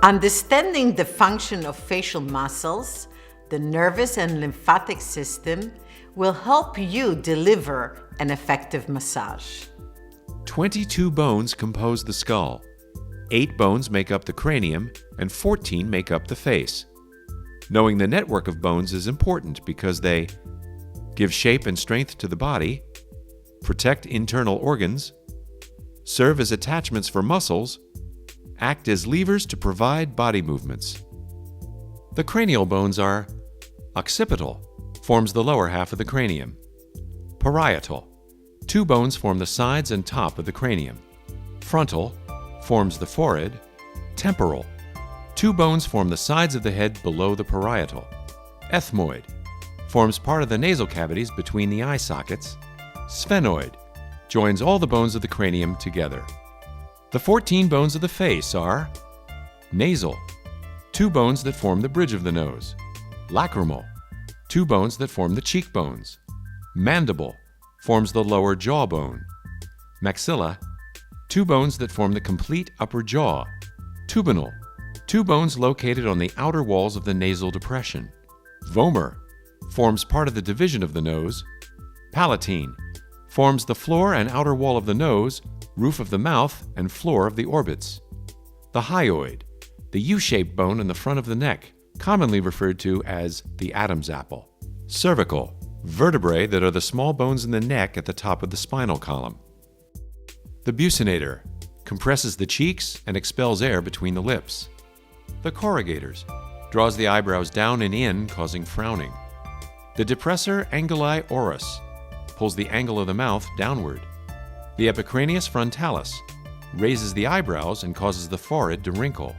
Understanding the function of facial muscles, the nervous and lymphatic system, will help you deliver an effective massage. 22 bones compose the skull. 8 bones make up the cranium, and 14 make up the face. Knowing the network of bones is important because they give shape and strength to the body, protect internal organs, serve as attachments for muscles, act as levers to provide body movements. The cranial bones are occipital, forms the lower half of the cranium. Parietal, 2 bones form the sides and top of the cranium. Frontal, forms the forehead. Temporal, 2 bones form the sides of the head below the parietal. Ethmoid, forms part of the nasal cavities between the eye sockets. Sphenoid, joins all the bones of the cranium together. The 14 bones of the face are nasal, 2 bones that form the bridge of the nose. Lacrimal, 2 bones that form the cheekbones. Mandible, forms the lower jawbone. Maxilla, 2 bones that form the complete upper jaw. Tuminal, 2 bones located on the outer walls of the nasal depression. Vomer, forms part of the division of the nose. Palatine, forms the floor and outer wall of the nose, roof of the mouth, and floor of the orbits. The hyoid, the U-shaped bone in the front of the neck, commonly referred to as the Adam's apple. Cervical, vertebrae that are the small bones in the neck at the top of the spinal column. The buccinator, compresses the cheeks and expels air between the lips. The corrugators, draws the eyebrows down and in, causing frowning. The depressor anguli oris, pulls the angle of the mouth downward. The epicranius frontalis, raises the eyebrows and causes the forehead to wrinkle.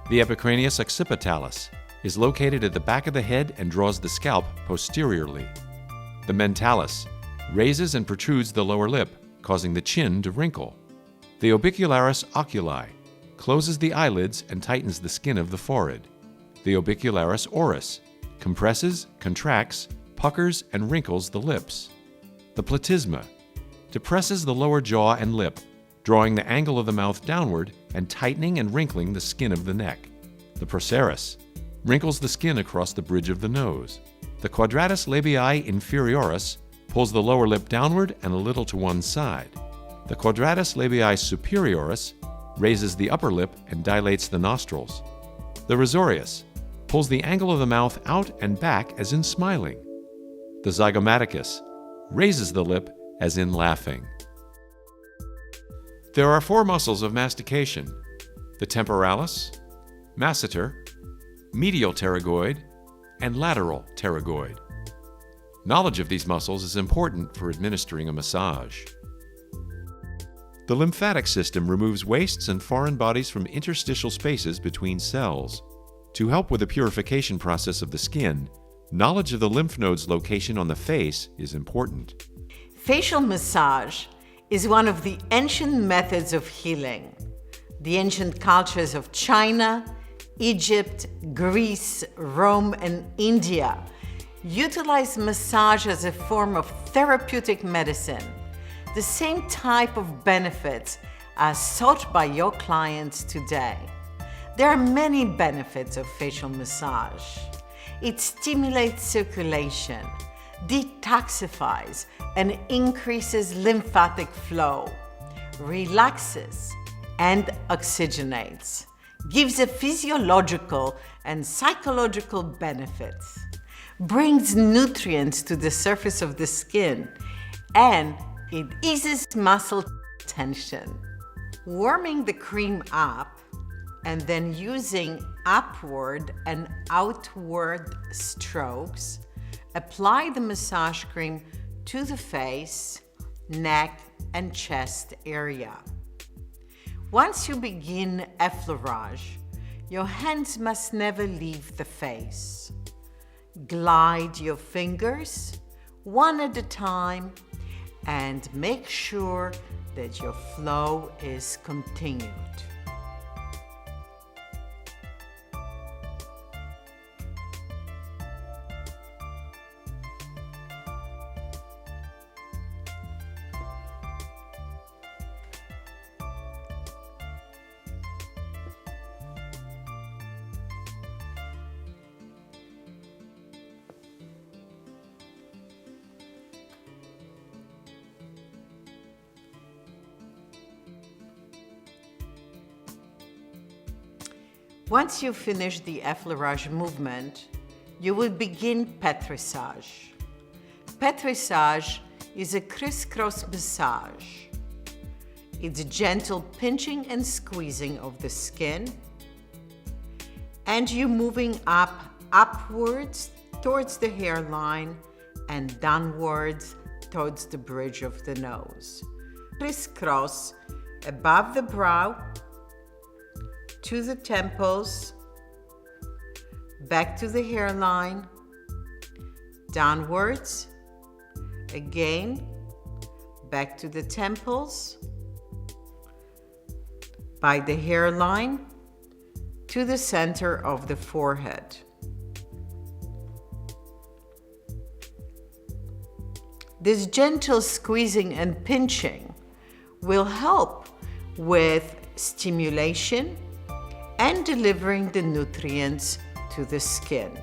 The epicranius occipitalis is located at the back of the head and draws the scalp posteriorly. The mentalis raises and protrudes the lower lip, causing the chin to wrinkle. The orbicularis oculi closes the eyelids and tightens the skin of the forehead. The orbicularis oris compresses, contracts, puckers, and wrinkles the lips. The platysma depresses the lower jaw and lip, drawing the angle of the mouth downward and tightening and wrinkling the skin of the neck. The procerus wrinkles the skin across the bridge of the nose. The quadratus labii inferioris pulls the lower lip downward and a little to one side. The quadratus labii superioris raises the upper lip and dilates the nostrils. The risorius pulls the angle of the mouth out and back as in smiling. The zygomaticus raises the lip as in laughing. There are 4 muscles of mastication: the temporalis, masseter, medial pterygoid, and lateral pterygoid. Knowledge of these muscles is important for administering a massage. The lymphatic system removes wastes and foreign bodies from interstitial spaces between cells. To help with the purification process of the skin, knowledge of the lymph nodes' location on the face is important. Facial massage is one of the ancient methods of healing. The ancient cultures of China, Egypt, Greece, Rome, and India utilize massage as a form of therapeutic medicine, the same type of benefits as sought by your clients today. There are many benefits of facial massage. It stimulates circulation, detoxifies and increases lymphatic flow, relaxes and oxygenates, gives a physiological and psychological benefits, brings nutrients to the surface of the skin, and it eases muscle tension. Warming the cream up and then using upward and outward strokes, apply the massage cream to the face, neck, and chest area. Once you begin effleurage, your hands must never leave the face. Glide your fingers one at a time and make sure that your flow is continued. Once you finish the effleurage movement, you will begin pétrissage. Pétrissage is a crisscross massage. It's gentle pinching and squeezing of the skin, and you moving upwards towards the hairline and downwards towards the bridge of the nose. Crisscross above the brow, to the temples, back to the hairline, downwards, again, back to the temples, by the hairline, to the center of the forehead. This gentle squeezing and pinching will help with stimulation and delivering the nutrients to the skin.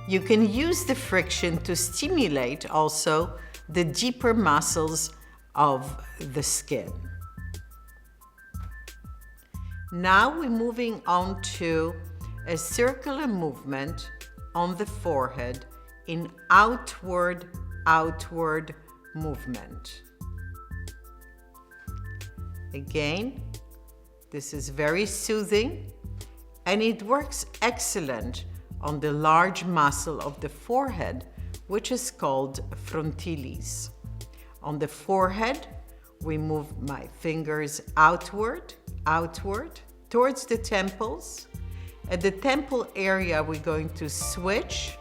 You can use the friction to stimulate also the deeper muscles of the skin. Now we're moving on to a circular movement on the forehead in outward movement. Again, this is very soothing and it works excellent on the large muscle of the forehead, which is called frontilis. On the forehead, we move my fingers outward, towards the temples. At the temple area, we're going to switch.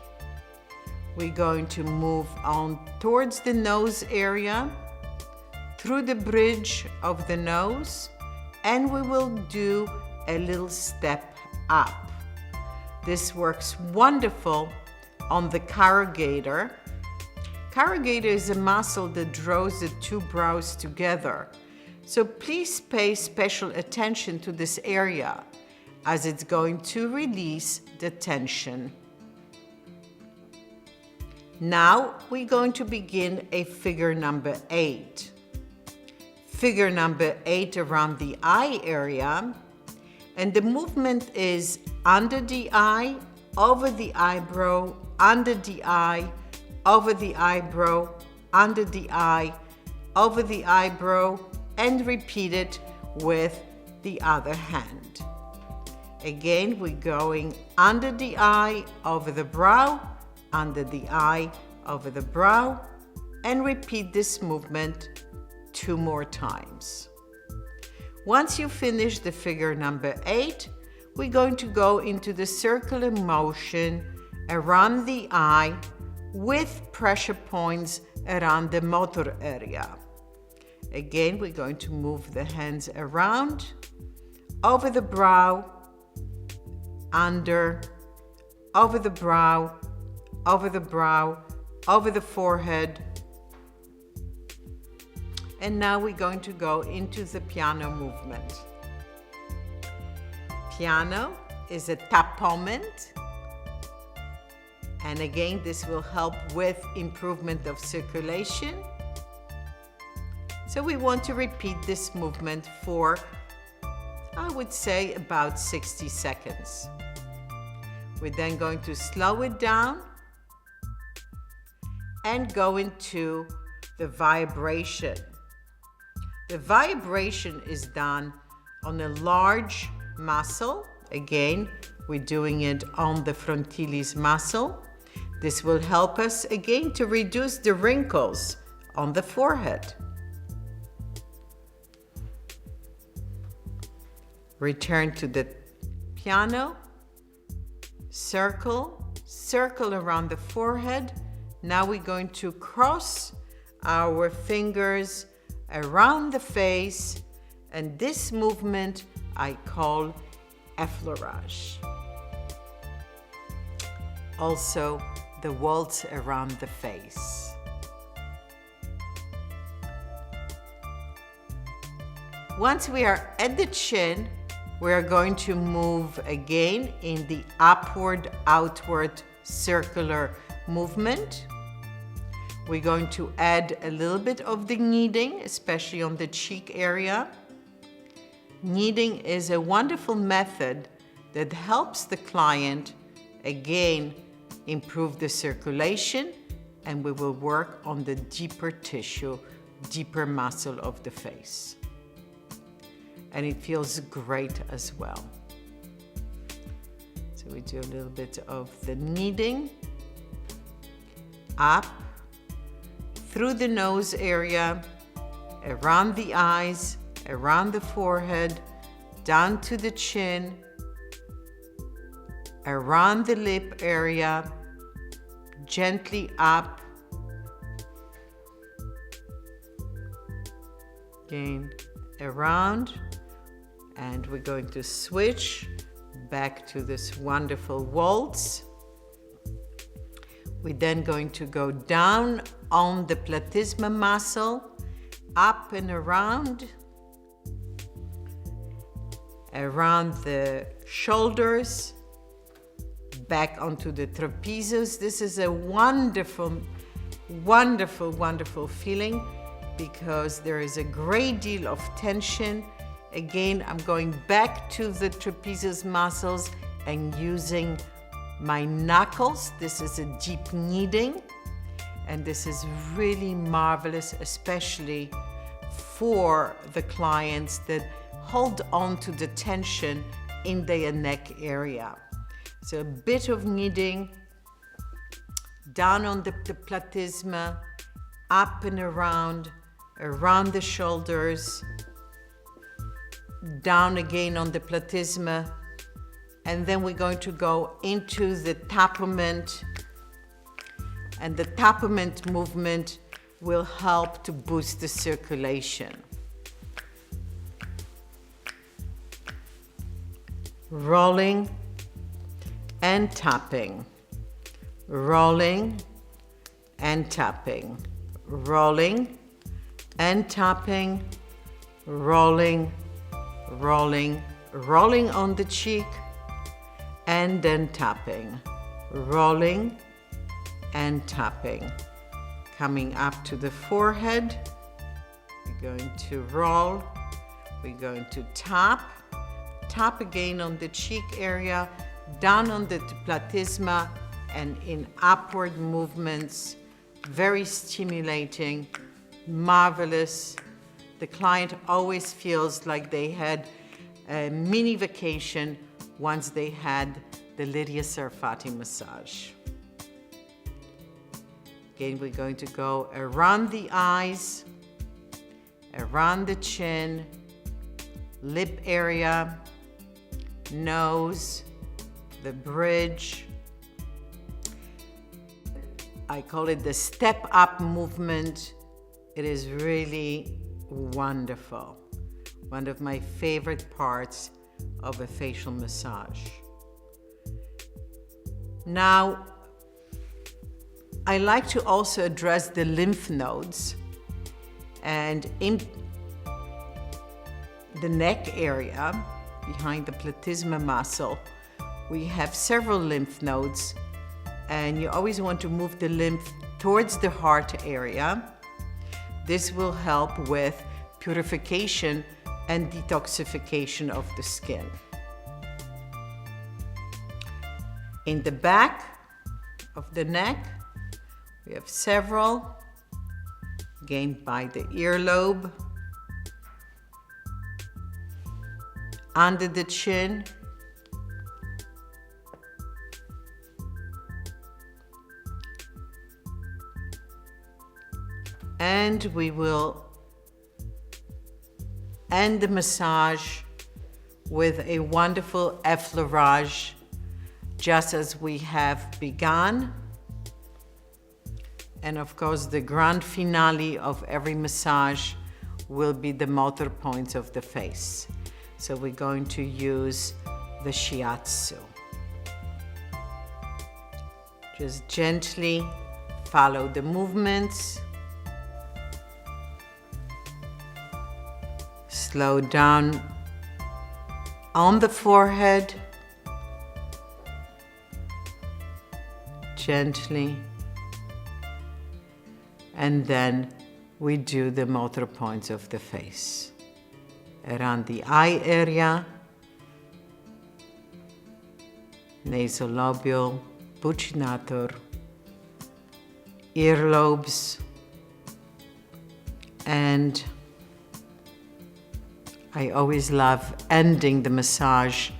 We're going to move on towards the nose area, through the bridge of the nose, and we will do a little step up. This works wonderful on the corrugator. Corrugator is a muscle that draws the two brows together. So please pay special attention to this area as it's going to release the tension. Now we're going to begin a figure number 8. Figure number 8 around the eye area. And the movement is under the eye, over the eyebrow, under the eye, over the eyebrow, under the eye, over the eyebrow, and repeat it with the other hand. Again, we're going under the eye, over the brow, under the eye, over the brow, and repeat this movement 2 more times. Once you finish the figure number 8, we're going to go into the circular motion around the eye with pressure points around the motor area. Again, we're going to move the hands around, over the brow, under, over the brow, over the brow, over the forehead. And now we're going to go into the piano movement. Piano is a tappement. And again, this will help with improvement of circulation. So we want to repeat this movement for, I would say, about 60 seconds. We're then going to slow it down and go into the vibration. The vibration is done on a large muscle. Again, we're doing it on the frontilis muscle. This will help us again to reduce the wrinkles on the forehead. Return to the piano. Circle, circle around the forehead. Now we're going to cross our fingers around the face, and this movement I call effleurage. Also, the waltz around the face. Once we are at the chin, We are going to move again in the upward, outward, circular movement. We're going to add a little bit of the kneading, especially on the cheek area. Kneading is a wonderful method that helps the client, again, improve the circulation, and we will work on the deeper tissue, deeper muscle of the face. And it feels great as well. So we do a little bit of the kneading. Up, through the nose area, around the eyes, around the forehead, down to the chin, around the lip area, gently up. Again, around. And we're going to switch back to this wonderful waltz. We're then going to go down on the platysma muscle, up and around the shoulders, back onto the trapezius. This is a wonderful, wonderful, wonderful feeling because there is a great deal of tension. Again, I'm going back to the trapezius muscles and using my knuckles. This is a deep kneading, and this is really marvelous, especially for the clients that hold on to the tension in their neck area. So a bit of kneading down on the platysma, up and around the shoulders, down again on the platysma, and then we're going to go into the tapement, and the tapement movement will help to boost the circulation. Rolling and tapping, rolling and tapping, rolling and tapping, rolling, rolling, rolling on the cheek, and then tapping, rolling and tapping. Coming up to the forehead, we're going to roll, we're going to tap again on the cheek area, down on the platysma, and in upward movements, very stimulating, marvelous. The client always feels like they had a mini vacation once they had the Lydia Sarfati massage. Again, we're going to go around the eyes, around the chin, lip area, nose, the bridge. I call it the step up movement. It is really wonderful. One of my favorite parts of a facial massage. Now, I like to also address the lymph nodes, and in the neck area, behind the platysma muscle, we have several lymph nodes, and you always want to move the lymph towards the heart area. This will help with purification and detoxification of the skin. In the back of the neck, we have several, again by the earlobe, under the chin, and we will end the massage with a wonderful effleurage, just as we have begun. And of course, the grand finale of every massage will be the motor points of the face. So we're going to use the shiatsu. Just gently follow the movements. Slow down on the forehead, gently, and then we do the motor points of the face. Around the eye area, nasolabial, buccinator, earlobes, and I always love ending the massage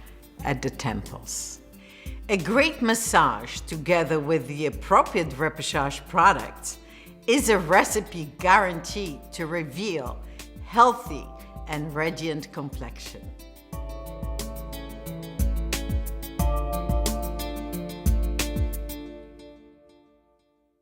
at the temples. A great massage, together with the appropriate repoussage products, is a recipe guaranteed to reveal healthy and radiant complexion.